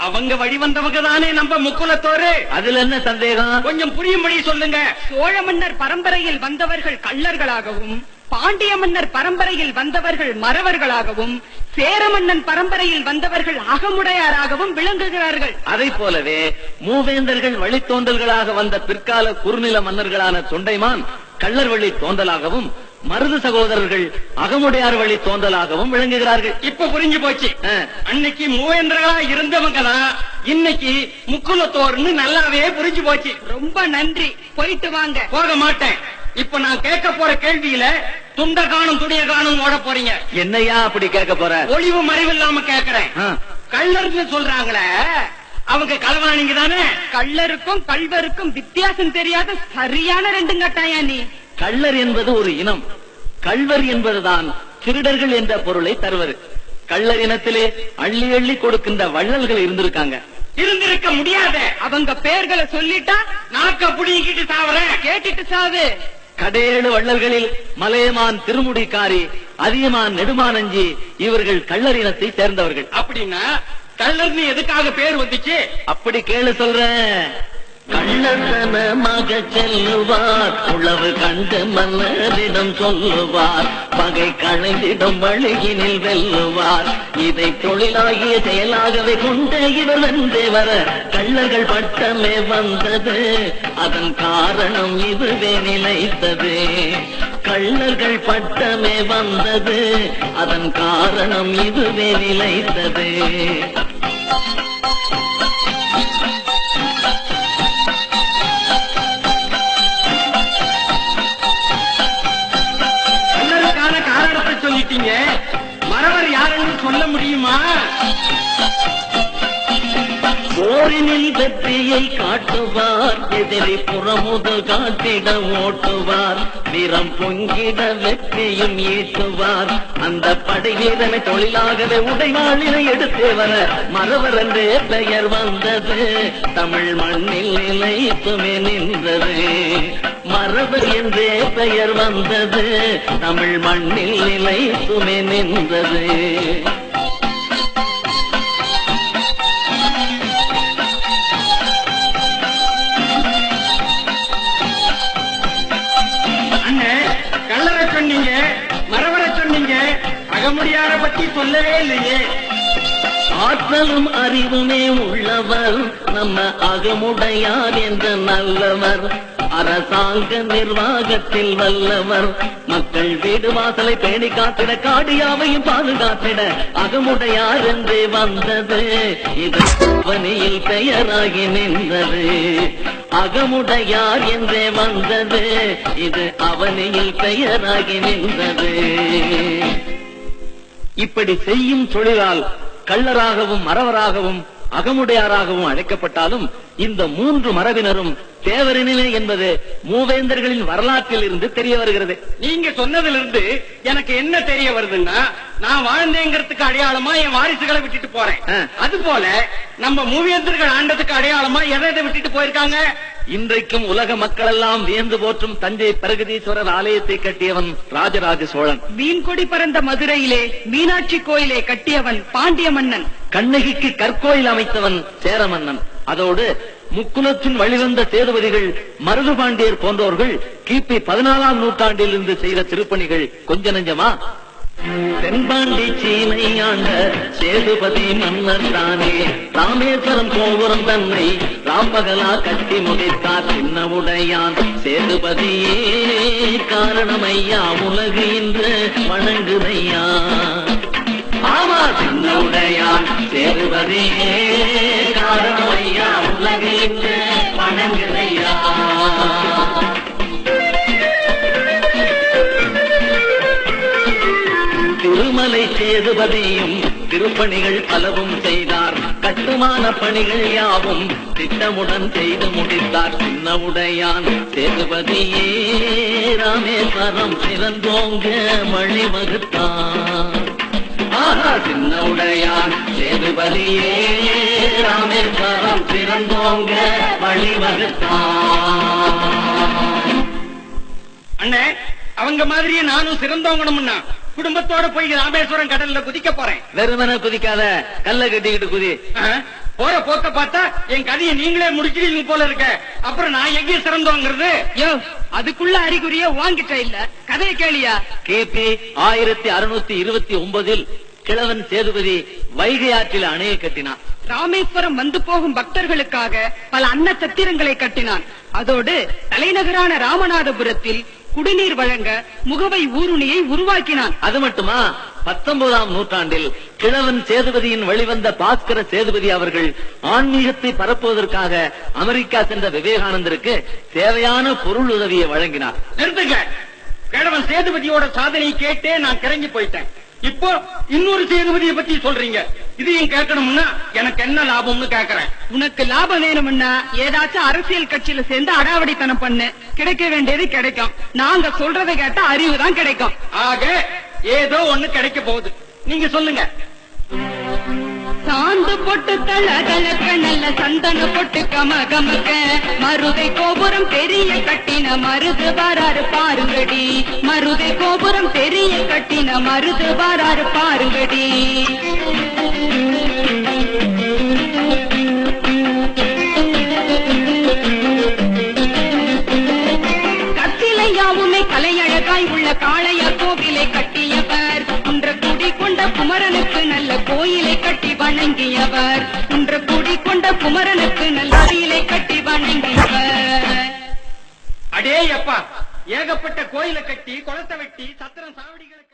அவங்க வழி வந்தவங்க தானே நம்ம முக்குலத்தோரு. அதுல என்ன சந்தேகம்? கொஞ்சம் புரியும்படி சொல்லுங்க. சோழ மன்னர் பரம்பரையில் வந்தவர்கள் கள்ளர்களாகவும், பாண்டிய மன்னர் பரம்பரையில் வந்தவர்கள் மறவர்களாகவும், சேர மன்னன் பரம்பரையில் வந்தவர்கள் அகமுடையாராகவும் விளங்குகிறார்கள். அதை போலவே மூவேந்தர்கள் வழித்தோன்றல்களாக வந்த பிற்கால குறுநில மன்னர்களான தொண்டைமான் கள்ளர் வழி தோன்றலாகவும், மருது சகோதரர்கள் அகமுடையார் வழி தோன்றலாகவும் விளங்குகிறார்கள். இப்ப புரிஞ்சு போச்சு. அன்னைக்கு மூவேந்தர்களா இருந்தவங்க தான் இன்னைக்கு முக்குலத்தோர்னு நல்லாவே புரிஞ்சு போச்சு. ரொம்ப நன்றி, போயிட்டு வாங்க. போக மாட்டேன். இப்ப நான் கேட்க போற கேள்வியில துண்ட காணும் துணிய காணும் ஓட போறீங்க. என்னையா அப்படி கேட்க போற? ஒளிவு மறைவில்லாம கேக்குறேன். கள்ளர்னு சொல்றாங்களே, அவங்க களவாணிங்க தானே? கள்ளருக்கும் கள்வருக்கும் வித்தியாசம் தெரியாத சரியான ரெண்டு கட்டாயா நீ. கள்ளர் என்பது ஒரு இனம், கள்வர் என்பதுதான் திருடர்கள் என்ற பொருளை தருவது. கள்ளர் இனத்திலே அள்ளி அள்ளி கொடுக்கின்ற வள்ளல்கள் இருந்திருக்காங்க. இருந்திருக்க முடியாத. அவங்க பெயர்களை சொல்லிட்டா நாக்க புடிங்கிட்டு சாவறேன். கேட்டுட்டு சாவு. கடையேழு வள்ளல்களில் மலையமான் திருமுடிக்காரி, அதியமான் நெடுமானஞ்சி இவர்கள் கள்ளர் இனத்தை சேர்ந்தவர்கள். அப்படின்னா கள்ளர்னு எதுக்காக பேர் வந்துச்சு? அப்படி கேளு சொல்றேன். கள்ளத்தனமாக செல்லுவார், உளவு கண்டு மன்னரிடம் சொல்லுவார், பகை களைந்திடும் வழியினில் வெல்லுவார், இதை தொழிலாகிய செயலாகவே கொண்டு இவர் வென்றே வர கள்ளர்கள் பட்டமே வந்தது, அதன் காரணம் இதுவே நிலைத்தது. கள்ளர்கள் பட்டமே வந்தது, அதன் காரணம் இதுவே நிலைத்தது. சொல்லிட்டீங்க, மறவர் யாருன்னு சொல்ல முடியுமா? போரினில் வெற்றியை காட்டுவார், எதிரி புறமுது காட்டிட ஓட்டுவார், வீரம் பொங்கிட வெற்றியும் ஈட்டுவார், அந்த படை வீரனை தொழிலாகவே உடைவாளினை எடுத்தே வர மறவர் என்றே பெயர் வந்தது, தமிழ் மண்ணில் நிலைத்துமே நின்றது. மறவர் என்றே பெயர் வந்தது, தமிழ் மண்ணில் நிலைத்துமே நின்றது. கள்ளரை சொன்னீங்க, மறவரை சொன்னீங்க, அகமுடியார பத்தி சொல்லவே இல்லையே. ஆற்றலும் அறிவுமே உள்ளவர் நம்ம அகமுடையார் என்ற நல்லவர், அரசாங்க நிர்வாகத்தில் வல்லவர், மக்கள் வீடு வாசலை பேணி காத்திட காடியாவையும் பாதுகாத்திட அகமுடையார் என்றே வந்தது, இது அவனியில் பெயராகி நின்றது. அகமுடையார் என்றே வந்தது, இது அவனியில் பெயராகி நின்றது. இப்படி செய்யும் தொழிலால் கள்ளராகவும் மறவராகவும் அகமுடையாராகவும் அழைக்கப்பட்டாலும் இந்த மூன்று மரபினரும் தேவரினமே என்பது மூவேந்தர்களின் வரலாற்றில் இருந்து தெரிய வருகிறது. நீங்க சொன்னதிலிருந்து எனக்கு என்ன தெரிய வருதுன்னா, நான் வாழ்ந்தேங்கிறதுக்கு அடையாளமா என் வாரிசுகளை விட்டுட்டு போறேன். அது போல நம்ம மூவேந்தர்கள் ஆண்டதுக்கு அடையாளமா எதை விட்டுட்டு போயிருக்காங்க? இன்றைக்கும் உலக மக்கள் எல்லாம் வியந்து போற்றும் தஞ்சை பிரகதீஸ்வரர் ஆலயத்தை கட்டியவன் ராஜராஜ சோழன். மீன்கொடி பறந்த மதுரையிலே மீனாட்சி கோயிலை கட்டியவன் பாண்டிய மன்னன். கண்ணகிக்கு கற்கோயில் அமைத்தவன் சேர மன்னன். அதோடு முக்குலத்தின் வழிவந்த சேதுபதிகள், மருது பாண்டியர் போன்றோர்கள் கிபி 14ஆம் நூற்றாண்டில் இருந்து செய்த திருப்பணிகள் கொஞ்ச நெஞ்சமா? தென்பாண்டி சீமை ஆண்ட சேதுபதி மன்னர் தானே, ராமேஸ்வரம் கோபுரம் தன்னை ராப்பகலா கட்டி முடித்தார் சின்னவுடையான் சேதுபதியே காரணமையா உலகு இன்று வணங்குதையா. ஆமா, சின்னவுடையான் சேதுபதியே காரணமையா உலகு இன்று வணங்குதையா. திருமலை சேதுபதியும் திருப்பணிகள் பலவும் செய்தார், கட்டுமான பணிகள் யாவும் திட்டமுடன் செய்து முடித்தார் சின்னவுடையான் சேதுபதியே ராமேஸ்வரம் சிறந்தோங்க வழிவகுத்தார். ஆனா சின்னவுடையான் சேதுபதியே ராமேஸ்வரம் சிறந்தோங்க வழிவகுத்தார். அண்ணே, அவங்க மாதிரியே நானும் சிறந்தவங்கணும்னா குடும்பத்தோட போய் ராமேஸ்வரம் கடல்ல குதிக்க போறேன். வெறுமன குதிக்காத, கல்ல கட்டிக்கிட்டு குதி. போற போக்க பார்த்தா என் கதையை நீங்களே முடிக்கிறீங்க போல இருக்க. அப்புறம் நான் எங்கே சிறந்தோங்கிறது? யோ, அதுக்குள்ள அறிகுறிய வாங்கிட்ட இல்ல, கதையை கேளியா? கிபி 1629 கிழவன் சேதுபதி வைகை ஆற்றில் அணையை கட்டினான். ராமேஸ்வரம் வந்து போகும் பக்தர்களுக்காக பல அன்ன சத்திரங்களை கட்டினான். அதோடு தலைநகரான ராமநாதபுரத்தில் குடிநீர் வழங்க முகவை ஊருணியை உருவாக்கினான். அது மட்டுமா, 19ஆம் நூற்றாண்டில் கிழவன் சேதுபதியின் வழிவந்த பாஸ்கர சேதுபதி அவர்கள் ஆன்மீகத்தை பரப்புவதற்காக அமெரிக்கா சென்ற விவேகானந்தருக்கு தேவையான பொருள் உதவியை வழங்கினார். நிறுத்துங்க. கிழவன் சேதுபதியோட சாதனையை கேட்டே நான் கிறங்கி போயிட்டேன். இப்போ இன்னொரு சேதுபதியை பத்தி சொல்றீங்க. இதையும் கேட்கணும்னா எனக்கு என்ன லாபம்னு கேக்குறேன். உனக்கு லாபம் வேணும்னா ஏதாச்சும் அரசியல் கட்சியில சேர்ந்து அடாவடித்தனம் பண்ணு, கிடைக்க வேண்டியது கிடைக்கும். நாங்க சொல்றதை கேட்டா அறிவு தான் கிடைக்கும். ஆக ஏதோ ஒண்ணு கிடைக்க போகுது. நீங்க சொல்லுங்க. சாந்து பொட்டு தளதளக்க நல்ல சந்தன பொட்டு கமகமக்க மருதை கோபுரம் பெரிய கட்டின மருது வராறு பாருங்கடி. மருதை கோபுரம் பெரிய கட்டின மருது வராறு பாருங்கடி. கத்திலையாவுமே கலையழகாய் உள்ள காளையார் கோவிலை கட்டியவர். குன்றக்குடி கொண்ட குமரனுக்கு நல்ல கோயிலை கட்டி வணங்கியவர். குன்றக்குடி கொண்ட குமரனுக்கு நல்ல கோயிலை கட்டி வணங்கியவர். அடே அப்பா, ஏகப்பட்ட கோயிலை கட்டி குளத்தை வெட்டி சத்திரம் சாவடிகளுக்கு